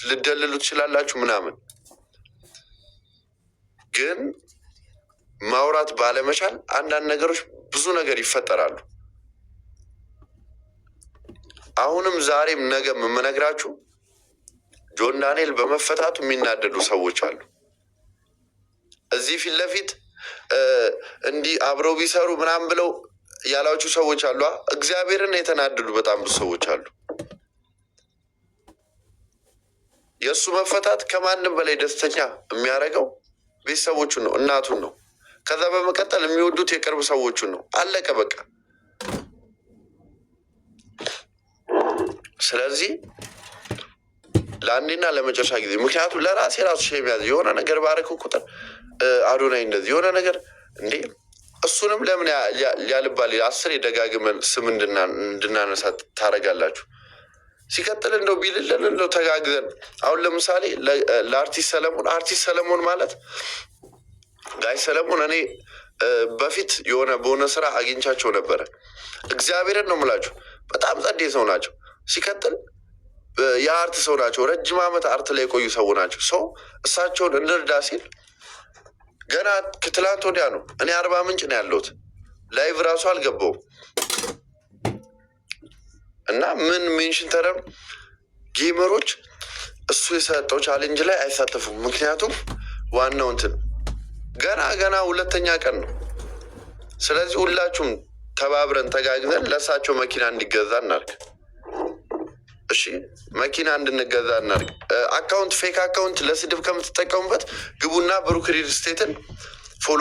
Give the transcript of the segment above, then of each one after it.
ልደልሉ ትችላላችሁ ምናምን፣ ግን ማውራት ባለመቻል አንዳንድ ነገሮች ብዙ ነገር ይፈጠራሉ። አሁንም ዛሬም ነገም የምነግራችሁ ጆን ዳንኤል በመፈታቱ የሚናደዱ ሰዎች አሉ። እዚህ ፊት ለፊት እንዲህ አብረው ቢሰሩ ምናምን ብለው ያላችሁ ሰዎች አሉ። እግዚአብሔርን የተናደዱ በጣም ብዙ ሰዎች አሉ። የእሱ መፈታት ከማንም በላይ ደስተኛ የሚያደርገው ቤተሰቦቹን ነው፣ እናቱን ነው። ከዛ በመቀጠል የሚወዱት የቅርብ ሰዎቹን ነው። አለቀ በቃ። ስለዚህ ለአንዴና ለመጨረሻ ጊዜ፣ ምክንያቱም ለራሴ ራሱ ሼም ያዘ። የሆነ ነገር ባረከው ቁጥር አዶናይ እንደዚህ የሆነ ነገር እንዴ፣ እሱንም ለምን ያልባል 10 የደጋግመን ስም እንድናነሳ ታደርጋላችሁ? ሲቀጥል እንደው ቢልልን እንደው ተጋግዘን አሁን ለምሳሌ ለአርቲስት ሰለሞን ማለት ጋይ ሰለሞን እኔ በፊት በሆነ ስራ አግኝቻቸው ነበረ። እግዚአብሔርን ነው የምላችሁ፣ በጣም ጸዴ ሰው ናቸው። ሲቀጥል የአርት ሰው ናቸው። ረጅም ዓመት አርት ላይ የቆዩ ሰው ናቸው። ሰው እሳቸውን እንርዳ ሲል ገና ከትላንት ወዲያ ነው። እኔ 40 ምንጭ ነው ያለሁት። ላይቭ ራሱ አልገባውም እና ምን ሜንሽን ተረም ጌመሮች እሱ የሰጠው ቻሌንጅ ላይ አይሳተፉም። ምክንያቱም ዋናው እንትን ገና 2ኛ ቀን ነው። ስለዚህ ሁላችሁም ተባብረን ተጋግዘን ለእሳቸው መኪና እንዲገዛ እናድርግ። እሺ መኪና እንድንገዛ እናድርግ። ፌክ አካውንት ለስድብ ከምትጠቀሙበት ግቡና ብሩክ ሪል ስቴትን ፎሎ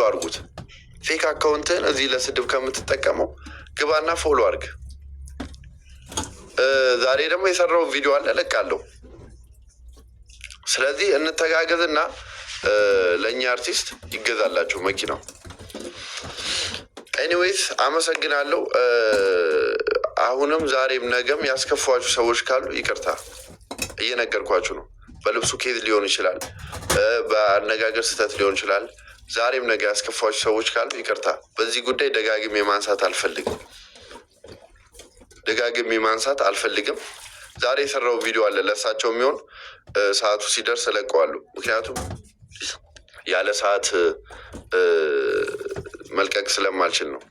አድርጉት። ፌክ አካውንትን እዚህ ለስድብ ከምትጠቀመው ግባና ፎሎ አድርግ። ዛሬ ደግሞ የሰራው ቪዲዮ አለ እለቃለሁ። ስለዚህ እንተጋገዝና ለእኛ አርቲስት ይገዛላችሁ መኪናው። ኤኒዌይስ አመሰግናለሁ። አሁንም ዛሬም ነገም ያስከፏችሁ ሰዎች ካሉ ይቅርታ እየነገርኳችሁ ነው። በልብሱ ኬዝ ሊሆን ይችላል፣ በአነጋገር ስህተት ሊሆን ይችላል። ዛሬም ነገ ያስከፏችሁ ሰዎች ካሉ ይቅርታ። በዚህ ጉዳይ ደጋግሜ ማንሳት አልፈልግም። ዛሬ የሰራው ቪዲዮ አለ ለእሳቸው የሚሆን ሰዓቱ ሲደርስ እለቀዋለሁ። ምክንያቱም ያለ ሰዓት መልቀቅ ስለማልችል ነው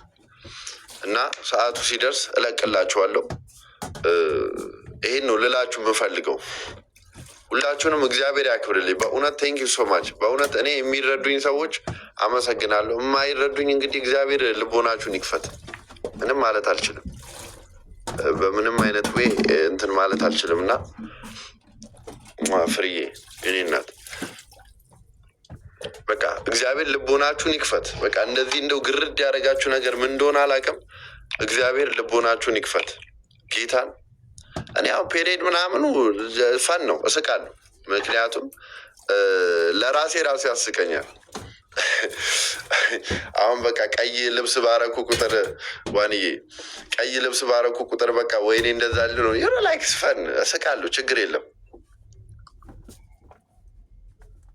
እና ሰዓቱ ሲደርስ እለቅላችኋለሁ። ይሄን ነው ልላችሁ የምፈልገው። ሁላችሁንም እግዚአብሔር ያክብርልኝ። በእውነት ቴንኪው ሶ ማች። በእውነት እኔ የሚረዱኝ ሰዎች አመሰግናለሁ። የማይረዱኝ እንግዲህ እግዚአብሔር ልቦናችሁን ይክፈት። ምንም ማለት አልችልም፣ በምንም አይነት ወይ እንትን ማለት አልችልም እና ፍርዬ የኔ እናት በቃ እግዚአብሔር ልቦናችሁን ይክፈት። በቃ እንደዚህ እንደው ግርድ ያደረጋችሁ ነገር ምን እንደሆነ አላውቅም። እግዚአብሔር ልቦናችሁን ይክፈት። ጌታን እኔ አሁን ፔሬድ ምናምኑ ፈን ነው፣ እስቃለሁ። ምክንያቱም ለራሴ ያስቀኛል። አሁን በቃ ቀይ ልብስ ባረኩ ቁጥር በቃ ወይኔ እንደዛ ነው የሆነ ላይክ ፈን እስቃለሁ። ችግር የለም።